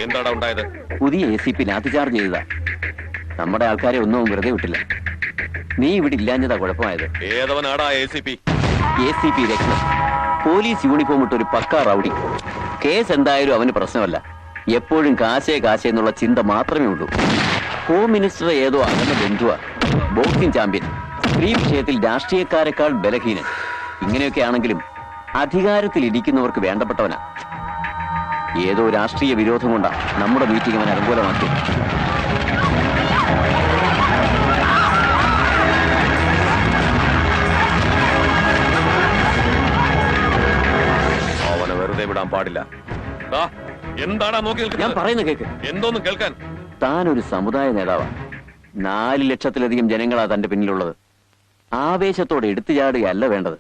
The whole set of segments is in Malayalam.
എന്താടാ ഉണ്ടായത്? പുതിയ ACP ലാത്തിചാർജ് ചെയ്തതാ. നമ്മുടെ ആൾക്കാരെ ഒന്നും വെറുതെ വിട്ടില്ല. നീ ഇവിടെ ഇല്ലാഞ്ഞതാ കുഴപ്പമായത്. ഏതവനാടാ ACP? ACP രത്നം. പോലീസ് യൂണിഫോം ഇട്ടൊരു പക്കാ റൗഡി. കേസ് എന്തായാലും അവന് പ്രശ്നമല്ല. എപ്പോഴും കാശേ കാശേ എന്നുള്ള ചിന്ത മാത്രമേ ഉള്ളൂ. ഹോം മിനിസ്റ്റർ ഏതോ അകന്ന ബന്ധുവാ. Boxing champion. സ്ത്രീ വിഷയത്തിൽ രാഷ്ട്രീയക്കാരെക്കാൾ ബലഹീനൻ. ഇങ്ങനെയൊക്കെ ആണെങ്കിലും അധികാരത്തിൽ ഇരിക്കുന്നവർക്ക് വേണ്ടപ്പെട്ടവനാ. ഏതോ രാഷ്ട്രീയ വിരോധം കൊണ്ടാ നമ്മുടെ മീറ്റിംഗ് അവൻ അനുകൂലമാക്കിയത്. അവനെ വെറുതെ വിടാൻ പാടില്ല. എന്താടാ നോക്കി? ഞാൻ പറയുന്ന കേക്ക്. എന്തോന്ന് കേൾക്കാൻ? താനൊരു സമുദായ നേതാവാ. 4 ലക്ഷത്തിലധികം ജനങ്ങളാ തന്റെ പിന്നിലുള്ളത്. ആവേശത്തോടെ എടുത്തു ചാടുകയല്ല വേണ്ടത്.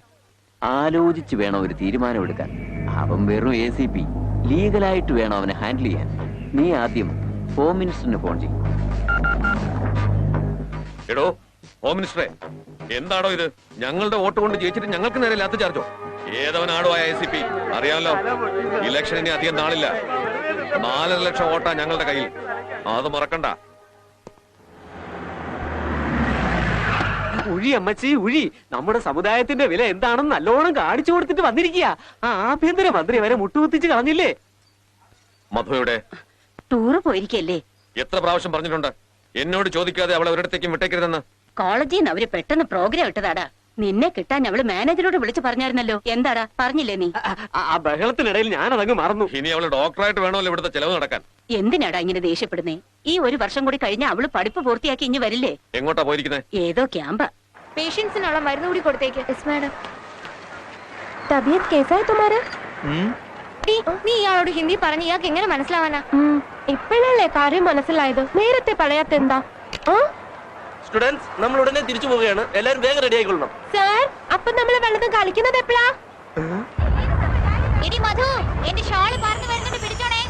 ആലോചിച്ച് വേണം ഒരു തീരുമാനമെടുക്കാൻ. അവൻ വെറും ACP. ലീഗലായിട്ട് വേണം അവനെ ഹാൻഡിൽ ചെയ്യാൻ. നീ ആദ്യം ഹോം മിനിസ്റ്ററിന് ഫോൺ ചെയ്യും. എടോ ഹോം മിനിസ്റ്ററെ, എന്താണോ ഇത്? ഞങ്ങളുടെ വോട്ട് കൊണ്ട് ജയിച്ചിട്ട് ഞങ്ങൾക്ക് നേരെ ലാത്തി ചാർജോ? ഏതവനാടോ ആ ACP? അറിയാമല്ലോ, ഇലക്ഷനിന് അധികം നാളില്ല. 4.5 ലക്ഷം വോട്ടാ ഞങ്ങളുടെ കയ്യിൽ. അത് മറക്കണ്ട. ഉഴി അമ്മച്ചി ഉഴി. നമ്മുടെ സമുദായത്തിന്റെ വില എന്താണെന്ന് നല്ലോണം കാണിച്ചു കൊടുത്തിട്ട് വന്നിരിക്കുക. ആ ആഭ്യന്തര മന്ത്രി വരെ മുട്ടുകുത്തിച്ച് കളഞ്ഞില്ലേ? മധുവിടെ ടൂറ് പോയിരിക്കല്ലേ? എത്ര പ്രാവശ്യം പറഞ്ഞിട്ടുണ്ട് എന്നോട് ചോദിക്കാതെ അവളെ ഒരിടത്തേക്കും വിട്ടേക്കരുതെന്ന്? കോളേജിൽ നിന്ന് അവര് പെട്ടെന്ന് പ്രോഗ്രാം ഇട്ടതാടാ. നിന്നെ കിട്ടാൻ അവള് മാനേജരോട് വിളിച്ചു പറഞ്ഞായിരുന്നല്ലോ. എന്താടാ പറഞ്ഞില്ലേ നീ? ആ ബഹളത്തിനിടയിൽ ഞാനതങ്ങ് മറന്നു. ഇനി അവള് ഡോക്ടറായിട്ട് വേണമല്ലോ ഇവിടുത്തെ ചെലവ് നടക്കാൻ. എന്തിനാടാ ഇങ്ങനെ ദേഷ്യപ്പെടുന്നേ? ഈ 1 വർഷം കൂടി കഴിഞ്ഞാൽ അവള് പഠിപ്പ് പൂർത്തിയാക്കി ഇനി വരില്ലേ? എങ്ങോട്ടാ പോയിരിക്കുന്നത്? ഏതോ ക്യാമ്പാ. പേഷ്യൻസിനുള്ള മരുന്ന് കൂടി കൊടുത്തേക്ക്. മാഡം. തബിയത്ത് കേസായി തുമാരെ? നീ ഇയാളോട് ഹിന്ദി പറഞ്ഞ് ഇയാൾക്ക് എങ്ങനെ മനസ്സിലാവാനാ? ഇപ്പോഴല്ലേ കാര്യം മനസ്സിലായത്? നേരത്തെ പറയാത്തെന്താ? സ്റ്റുഡൻസ്, നമ്മൾ ഉടനെ തിരിച്ചു പോവുകയാണ്. എല്ലാരും വേഗം റെഡി ആയിക്കൊള്ളണം. സാർ, അപ്പൊ നമ്മൾ വെള്ളത്തിൽ കളിക്കുന്നത് എപ്പോഴാ? എടി മധു, എന്റെ ഷോള് പറഞ്ഞു വരുന്നുണ്ട്, പിടിച്ചോണേ.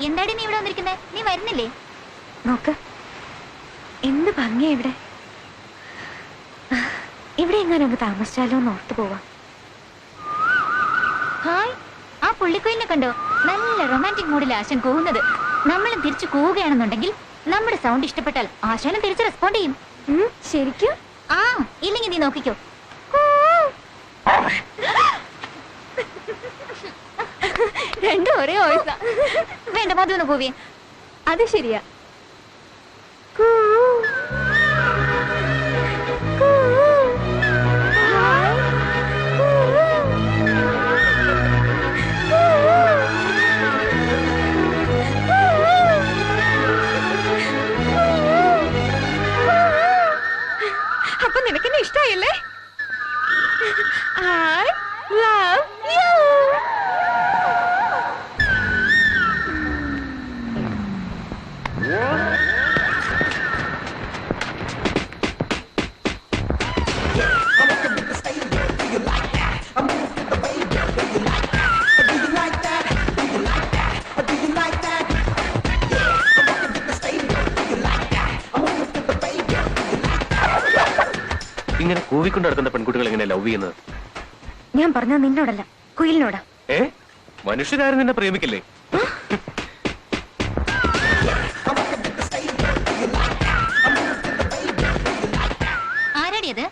എന്താടി നീ ഇവിടെ വന്നിരിക്കുന്നേ? നീ വരുന്നില്ലേ? നോക്ക്, എന്ത് ഭംഗിയാ ഇവിടെ. ഇവിടെ എങ്ങനെ താമസിച്ചാലോ എന്ന് ഓർത്തു പോവാ. ഹായ്, ആ പുള്ളിക്കുയിലിനെ കണ്ടോ? നല്ല റൊമാൻറ്റിക് മൂഡിൽ ആശാൻ കൂവുന്നത്. നമ്മളും തിരിച്ചു കൂവുകയാണെന്നുണ്ടെങ്കിൽ നമ്മുടെ സൗണ്ട് ഇഷ്ടപ്പെട്ടാൽ ആശാനും തിരിച്ച് റെസ്പോണ്ട് ചെയ്യും. ശരിക്കും? ആ, ഇല്ലെങ്കിൽ നീ നോക്കിക്കോ. രണ്ടും ഒരേ വോയിസാ. വേണ്ട, മധുന്ന് കൂവിയെ. അത് ശരിയാ. അപ്പൊ നിനക്കെന്നെ ഇഷ്ടായല്ലേ? I love you. ഇങ്ങനെ കൂവിക്കൊണ്ട് നടക്കുന്ന പെൺകുട്ടികൾ എങ്ങനെ ലവ് ചെയ്യുന്നത്? ഞാൻ പറഞ്ഞത് നിന്നോടല്ല, കുയിലിനോടാ. മനുഷ്യരാരും നിന്നെ പ്രേമിക്കില്ലേ? ആരാടിയത്?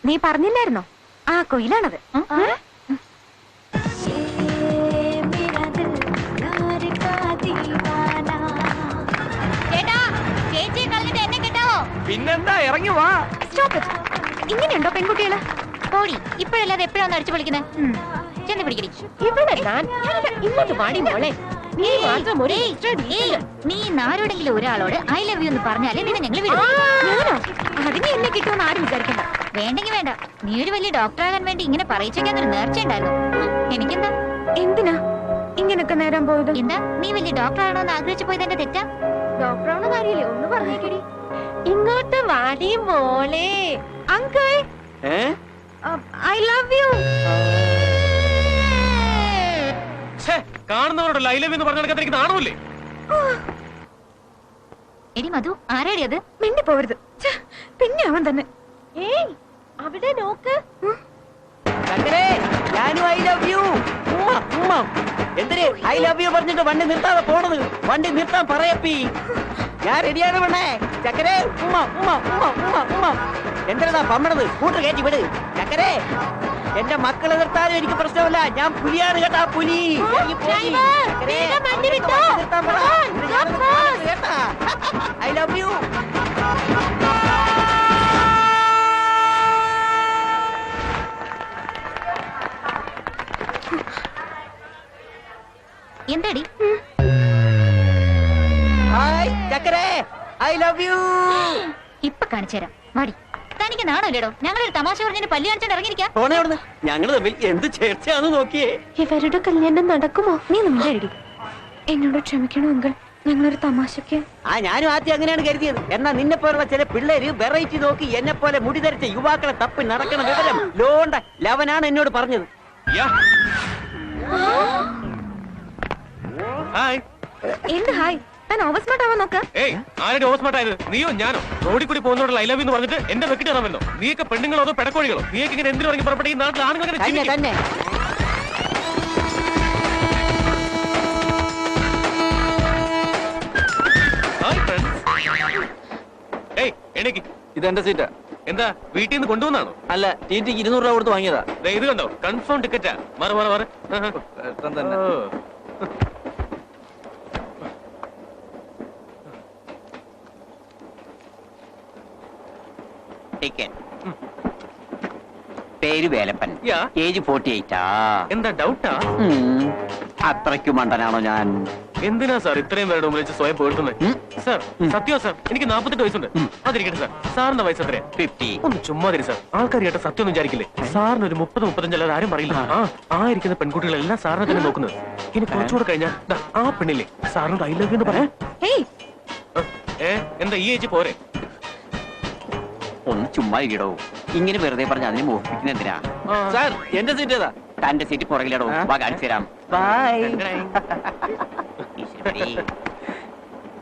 നീ പറഞ്ഞില്ലായിരുന്നോ? ആ കുയിലാണത്. പിന്നെന്താ ഇറങ്ങി വാ. Stop it. ഇങ്ങനെയുണ്ടോ പെൺകുട്ടികള്? പോടി, ഇപ്പോഴല്ലാതെ എപ്പോഴാണ് അടിച്ചു വിളിക്കുന്നത്? ചെന്ന് പിടിക്കടി. ഇവിടെ ഇങ്ങോട്ട് പാടി മോളെ. നീ മാത്രം ഒരു extra detail. നീ ആരോടെങ്കിലും ഒരാളോട് ഐ ലവ് യു എന്ന് പറഞ്ഞാലേ നിന്നെ ഞങ്ങൾ വിടും. ഞാനോ? അതിന് എന്നെ കിട്ടുമെന്ന് ആരും വിചാരിക്കണ്ട. വേണ്ടെങ്കിൽ വേണ്ട. നീ ഒരു വലിയ ഡോക്ടറാകാൻ വേണ്ടി ഇങ്ങനെ പറയിച്ചൊക്കെ ഒരു നേർച്ച ഉണ്ടായിരുന്നു. എനിക്കെന്താ? എന്തിനാ ഇങ്ങനൊക്കെ നേരം പോയത്? എന്താ നീ വലിയ ഡോക്ടർ ആണോന്ന് ആഗ്രഹിച്ചു പോയത് എന്റെ തെറ്റാ? ഡോക്ടറാണ് കാര്യമില്ലേ, ഒന്ന് പറഞ്ഞേക്കടി. ഇങ്ങോട്ട് വാടി മോളെ. Uncle, I love you. കാണുന്നവരോടല്ല ഐ ലവ് എന്ന് പറഞ്ഞ നാണമില്ലേ? എടി മധു, ആരാടി അത്? മിണ്ടി പോവരുത്. പിന്നെ അവൻ തന്നെ. ഏയ് അവിടെ നോക്ക്. ഞാനും ഐ ലവ് യു. എന്തിന് ഐ ലവ് യു പറഞ്ഞിട്ട് വണ്ടി നിർത്താതെ പോണത്? വണ്ടി നിർത്താൻ പറയപ്പി. ഞാൻ റെഡിയാണ് പെണ്ണേ. ചക്കരേ ഉമ്മ ഉമ്മ ഉമ്മ ഉമ്മ ഉമ്മ. എന്താ പമ്മണത്? കൂട്ടർ കയറ്റി വിട്. ചക്കരേ, എന്റെ മക്കളെ നിർത്താനും എനിക്ക് പ്രശ്നമില്ല. ഞാൻ പുലിയാണ് കേട്ടാ, പുലി. I love you. എന്താടി? ഹായ് ചക്കരേ, ഐ ലവ് യു. ഇപ്പൊ കാണിച്ചുതരാം. വാടി. തനിക്ക് നാണല്ലേടോ? ഞങ്ങളൊരു തമാശ പറഞ്ഞിട്ട് പല്ലി കാണിച്ചാൽ ഇറങ്ങിയിരിക്കാം. പോണേ അവിടുന്ന്. ഞങ്ങള് തമ്മിൽ എന്ത് ചേർച്ചയാന്ന് നോക്കിയേ. ഇവരുടെ കല്യാണം നടക്കുമോ? നീ നമ്മടി. എന്നോട് ക്ഷമിക്കണോ അങ്കിൾ, ഞങ്ങളൊരു തമാശക്ക്. ഞാനും ആദ്യം അങ്ങനെയാണ് കരുതിയത്. എന്നാ നിന്നെ പോലുള്ള ചില പിള്ളേര് വെറൈറ്റി നോക്കി എന്നെ പോലെ മുടി ധരിച്ച യുവാക്കളെ തപ്പി നടക്കണ വിവരം ലോണ്ട ലവനാണ് എന്നോട് പറഞ്ഞത്. എന്ത് ഹായ്? താൻ ഓവർ സ്മാർട്ട് ആവാൻ നോക്ക. ഏയ്, ആരുടെ ഓസ്മാർട്ടായത്? നീയോ ഞാനോ? റോഡിൽ കൂടി പോകുന്നോടുള്ള ഐ ലവ് എന്ന് പറഞ്ഞിട്ട് എന്റെ വെക്കിട്ട് ഇറങ്ങുന്നോ? നീയൊക്കെ പെണ്ണുങ്ങളോ അതോ പെടക്കോഴികളോ? നീയൊക്കെ ഇങ്ങനെ എന്തിനു ഇറങ്ങി പുറപ്പെട്ട ഈ നാട്ടിൽ ആണുങ്ങൾ തന്നെ തന്നെ. ഏയ് എണീക്ക്. ഇതെന്റെ സീറ്റാ. എന്താ വീട്ടിൽ നിന്ന് കൊണ്ടുവന്നാണോ? അല്ല, ടിറ്റിക്ക് 200 രൂപ കൊടുത്ത് വാങ്ങിയതാ. ഇത് കണ്ടോ, കൺഫേം ടിക്കറ്റാ. മാറ് മാറ് മാറ്. തന്നെ. പേര് വേലപ്പൻ. Yeah. ഏജ് 48. എന്താ ഡൗട്ടാ? അത്രയ്ക്ക് മണ്ടനാണോ ഞാൻ? എന്തിനാ സാർ ഇത്രയും പേരുടെ മുമ്പിൽ വെച്ച് സ്വയം പേഴ്ത്തുന്നത്? സാർ സത്യോ സാർ, എനിക്ക് 48 വയസ്സുണ്ട്. അതിരിക്കട്ടെ സാർ, സാറിന്റെ വയസ്സ് എത്രയാ? 50. ഒന്ന് ചുമ്മാതിരി സാർ. ആൾക്കാർ കേട്ട സത്യം ഒന്നും വിചാരിക്കില്ലേ? സാറിന് ഒരു 30-35 അല്ലാതെ ആരും പറയില്ല. ആ ഇരിക്കുന്ന പെൺകുട്ടികളെല്ലാം സാറിനെ തന്നെ നോക്കുന്നത്. ഇനി കുറച്ചുകൂടെ കഴിഞ്ഞാൽ ആ പെണ്ണില്ലേ സാറിനോട് ഐ ലവ് എന്ന് പറയാം. എന്താ ഈ ഏജ് പോരെ? ഒന്ന് ചുമ്മാ ഇടോ. ഇങ്ങനെ വെറുതെ പറഞ്ഞ അതിനെ മോഹിപ്പിക്കുന്ന എന്തിനാ? സാർ, എന്റെ സീറ്റ് ഏതാ? തന്റെ സീറ്റ് പുറകിലിടോ. കാണിച്ചു തരാം.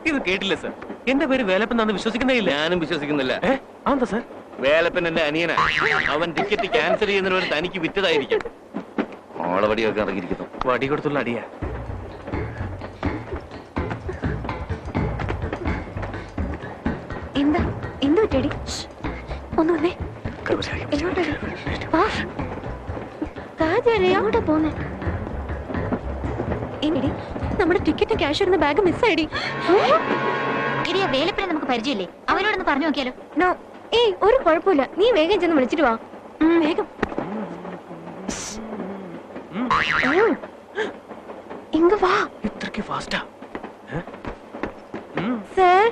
ഇത് കേട്ടില്ലേ സാർ? എന്റെ പേര് വേലപ്പൻ വിശ്വസിക്കുന്നേ ഇല്ല. ഞാനും വിശ്വസിക്കുന്നില്ല. എന്താ സാർ? വേലപ്പൻ എന്റെ അനിയനാ. അവൻ ടിക്കറ്റ് ക്യാൻസൽ ചെയ്യുന്നതിന് തനിക്ക് വിറ്റതായിരിക്കും. ഓളവടിയൊക്കെ ഇറങ്ങിയിരിക്കുന്നു. വടി കൊടുത്തുള്ള അടിയാ. എന്താ എന്ത് പറ്റേടി? ഒന്ന് വന്നേ. എങ്ങോട്ടാ പോന്നെ? എടി, നമ്മുടെ ടിക്കറ്റും ക്യാഷ് ഇരുന്ന ബാഗ് മിസ്സായിടി. ഇടിയ വേലപ്പിനെ നമുക്ക് പരിചയമില്ലേ? അവനോടൊന്ന് പറഞ്ഞു നോക്കിയാലോ? നോ. ഏയ്, ഒരു കുഴപ്പമില്ല. നീ വേഗം ചെന്ന് വിളിച്ചിട്ട് വാ. വേഗം. ഇങ്ങ് വാ. ഇത്രക്ക് ഫാസ്റ്റാ? സർ,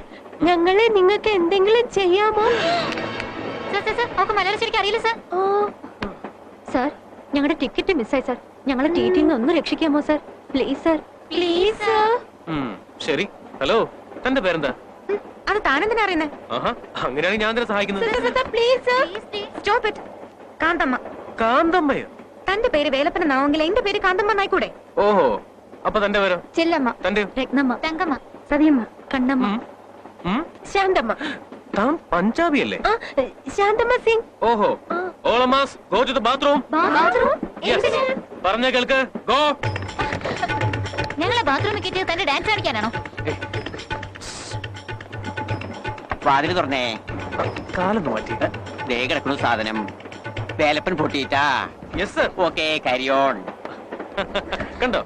ഞങ്ങളെ നിങ്ങൾക്ക് എന്തെങ്കിലും ചെയ്യാമോ? അവർക്ക് മലയാളം ശരിക്കും അറിയില്ല സാർ. സാർ, ഞങ്ങളുടെ ടിക്കറ്റ് മിസ്സായി സാർ. ഞങ്ങളെ ടിറ്റിയിൽ നിന്ന് ഒന്ന് രക്ഷിക്കാമോ sir? Please sir. Please sir. ശരി. ഹലോ, തന്റെ പേരെന്താ? അത് താനെന്തിനാ അറിയുന്നേ? ആഹാ, അങ്ങനെയാണെങ്കിൽ ഞാൻ തന്നെ സഹായിക്കുന്നത്. Please sir. Stop it. Kanthamma. കാന്തമ്മയോ? തന്റെ പേര് വേലപ്പനെന്നാവെങ്കിൽ എന്റെ പേര് കാന്തമ്മ എന്നായിക്കൂടെ? ഓഹോ, അപ്പൊ തന്റെ പേരോ? ചെല്ലമ്മ, തന്റെ രത്നമ്മ, തങ്കമ്മ, സതിയമ്മ, കണ്ണമ്മ, ശാന്തമ്മ. താൻ പഞ്ചാബി അല്ലേ? ശാന്തമ്മ സിംഗ്. ഓഹോ. ഓളമാസ്, go to the bathroom. Bathroom? പറഞ്ഞ കേൾക്ക്. ഗോ. ഞങ്ങളെ ബാത്റൂമിൽ കിട്ടിയത് തന്റെ ഡാൻസ് കളിക്കാനാണോ? വാതില് തുറന്നേ. കാലൊന്ന് മാറ്റി. ദേ കിടക്കുന്നു സാധനം. വേലപ്പൻ പൊട്ടിയിട്ടാ. Yes sir. Okay, carry on. കണ്ടോ,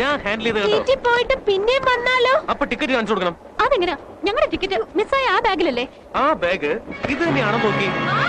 ഞാൻ ഹാൻഡിൽ ചെയ്ത് കണ്ടോ? വീട്ടിൽ പോയിട്ട് പിന്നെയും വന്നാലോ? അപ്പൊ ടിക്കറ്റ് കാണിച്ചു കൊടുക്കണം. അത് അതെങ്ങനെയാ ഞങ്ങളുടെ ടിക്കറ്റ് മിസ്സായ ആ ബാഗിലല്ലേ? ആ ബാഗ് ഇത് തന്നെയാണോ നോക്കി? ആ